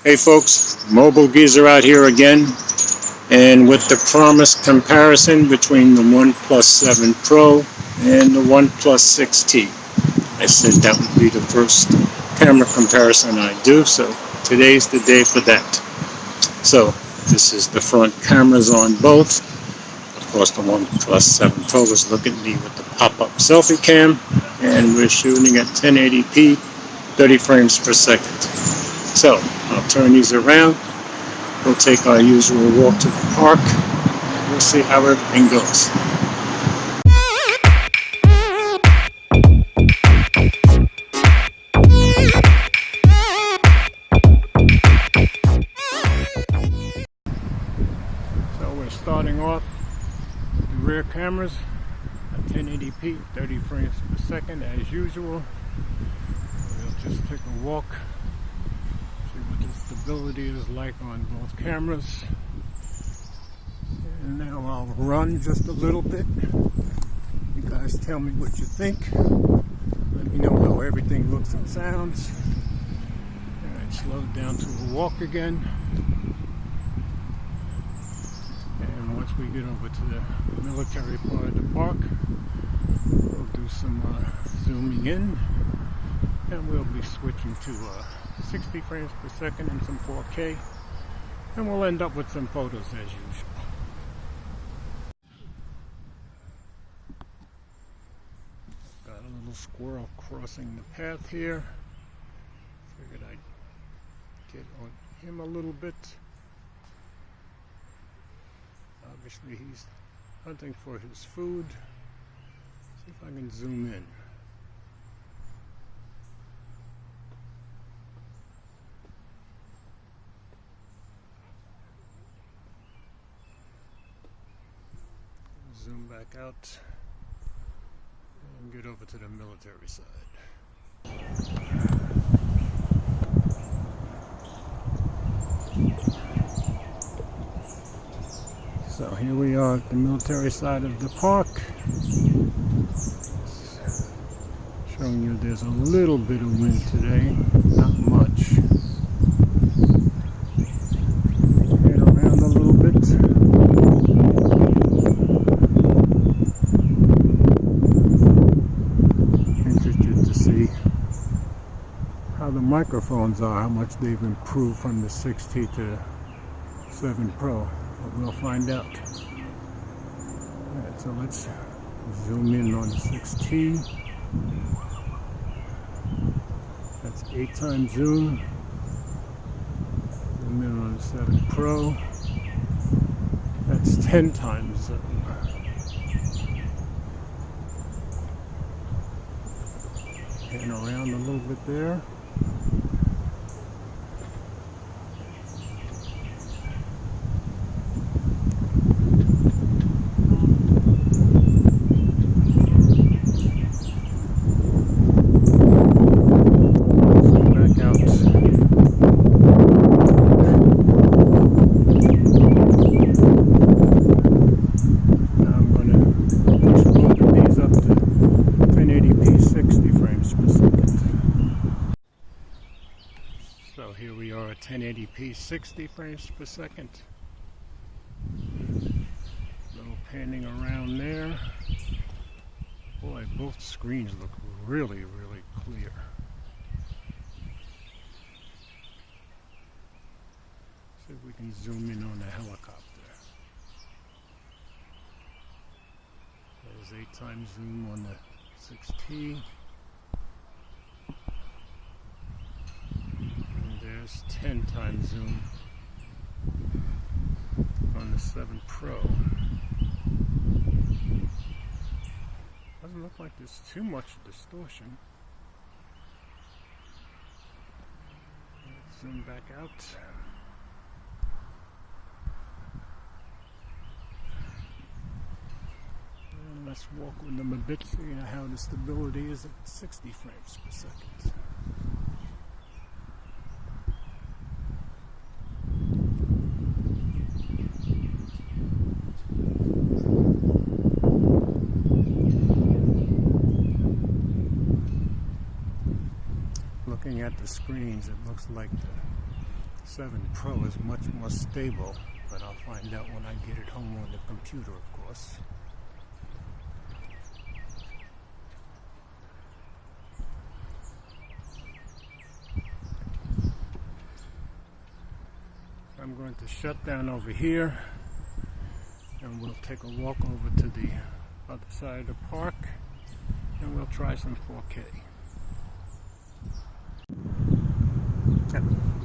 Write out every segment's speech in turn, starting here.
Hey folks, Mobile Geezer out here again, and with the promised comparison between the OnePlus 7 Pro and the OnePlus 6T. I said that would be the first camera comparison I do, so today's the day for that. So this is the front cameras on both. Of course, the OnePlus 7 Pro is looking at me with the pop-up selfie cam, and we're shooting at 1080p, 30 frames per second. So I'll turn these around. We'll take our usual walk to the park. We'll see how everything goes. So we're starting off with the rear cameras at 1080p, 30 frames per second as usual. We'll just take a walk. What the stability is like on both cameras. And now I'll run just a little bit. You guys tell me what you think. Let me know how everything looks and sounds. Alright, slow down to a walk again. And once we get over to the military part of the park, we'll do some zooming in. And we'll be switching to 60 frames per second and some 4K, and we'll end up with some photos as usual. Got a little squirrel crossing the path here. Figured I'd get on him a little bit. Obviously he's hunting for his food. See if I can zoom in. Zoom back out and get over to the military side. So here we are at the military side of the park. Showing you there's a little bit of wind today, not much. Head around a little bit. How the microphones are, how much they've improved from the 6T to 7 Pro, but we'll find out. Alright, so let's zoom in on the 6T. That's 8 times zoom. Zoom in on the 7 Pro. That's 10 times zoom. Pan around a little bit there. So here we are at 1080p 60 frames per second. Little panning around there. Boy, both screens look really, really clear. See if we can zoom in on the helicopter. There's 8 times zoom on the 6T. There's 10 times zoom on the 7 Pro. Doesn't look like there's too much distortion. Let's zoom back out. And let's walk with them a bit, see how the stability is at 60 frames per second. Looking at the screens, it looks like the 7 Pro is much more stable, but I'll find out when I get it home on the computer, of course. I'm going to shut down over here, and we'll take a walk over to the other side of the park, and we'll try some 4K.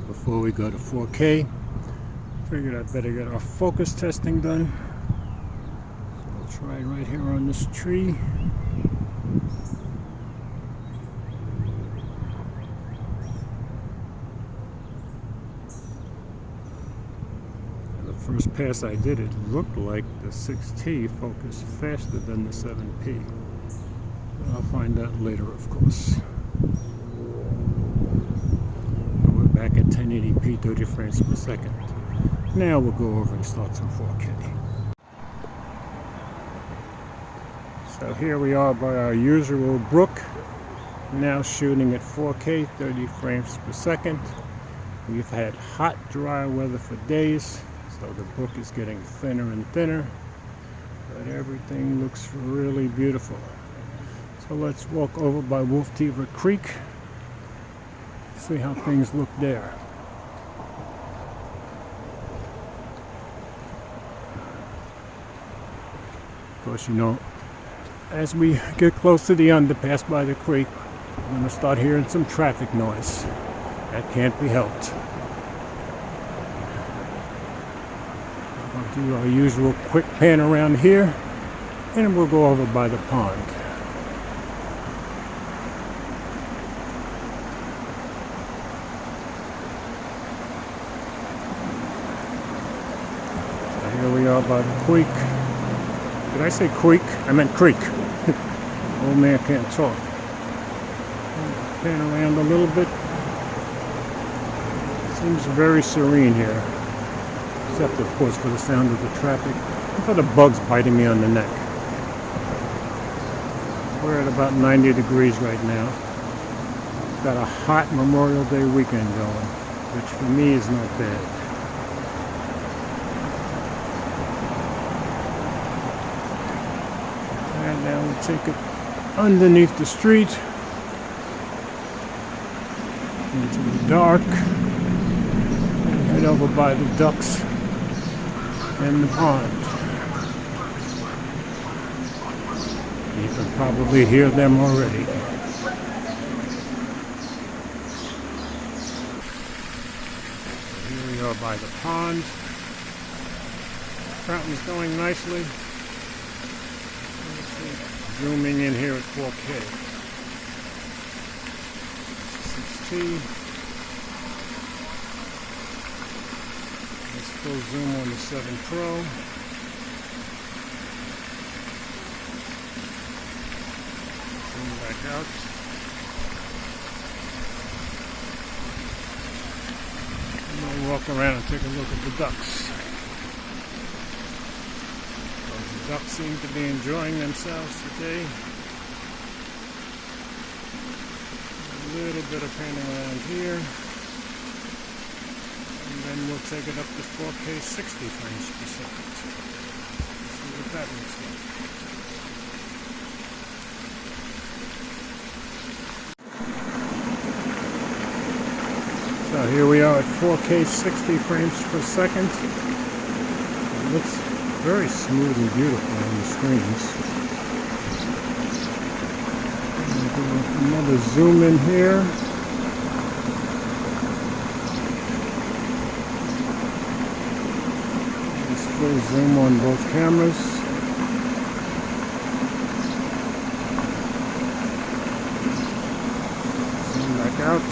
Before we go to 4K, figured I'd better get our focus testing done. So we'll try right here on this tree. First pass I did, it looked like the 6T focused faster than the 7P. But I'll find out later, of course. But we're back at 1080p, 30 frames per second. Now we'll go over and start some 4K. So here we are by our usual brook, now shooting at 4K, 30 frames per second. We've had hot, dry weather for days. So the brook is getting thinner and thinner, but everything looks really beautiful. So let's walk over by Wolf Teaver Creek, see how things look there. Of course, you know, as we get close to the underpass by the creek, we're going to start hearing some traffic noise. That can't be helped. Do our usual quick pan around here, and we'll go over by the pond. So here we are by the creek. Did I say creek? I meant creek. Old man can't talk. Pan around a little bit. Seems very serene here. Except, of course, for the sound of the traffic and for the bugs biting me on the neck. We're at about 90 degrees right now. Got a hot Memorial Day weekend going, which for me is not bad. And now we'll take it underneath the street into the dark and head over by the ducks and the pond. You can probably hear them already. Here we are by the pond. Fountain's going nicely. Zooming in here at 4K. 6T. Full zoom on the 7 Pro. Zoom back out. And we'll walk around and take a look at the ducks. So the ducks seem to be enjoying themselves today. A little bit of painting around here. And we'll take it up to 4K 60 frames per second. Let's see what that looks like. So here we are at 4K 60 frames per second. It looks very smooth and beautiful on the screens. We'll do another zoom in here. Full zoom on both cameras. Zoom back out.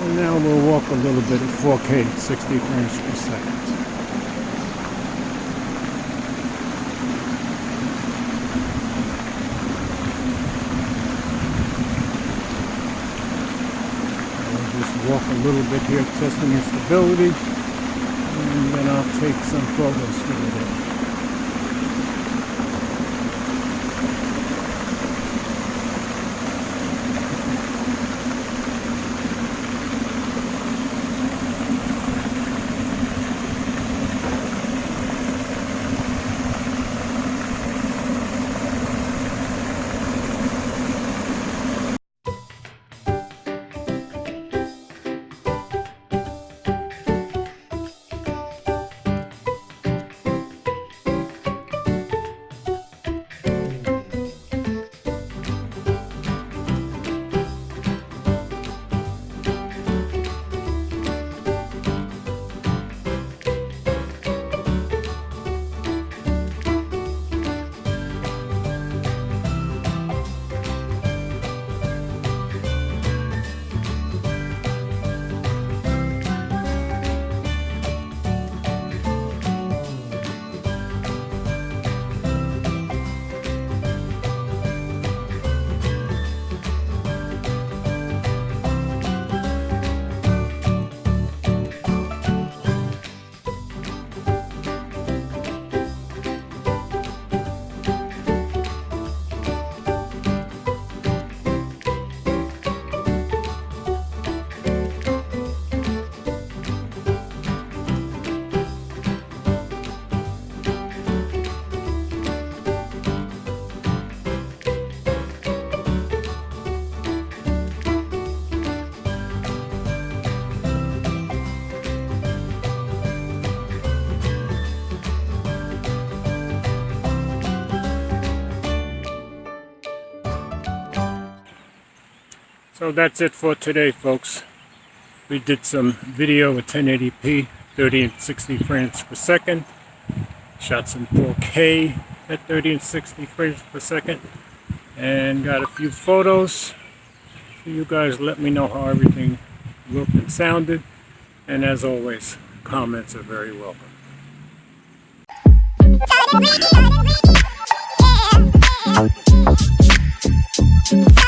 And now we'll walk a little bit at 4K, 60 frames per second. Walk a little bit here, testing its stability, and then I'll take some photos for the day. So that's it for today, folks. We did some video at 1080p, 30 and 60 frames per second. Shot some 4K at 30 and 60 frames per second. And got a few photos. So you guys let me know how everything looked and sounded. And as always, comments are very welcome. Yeah.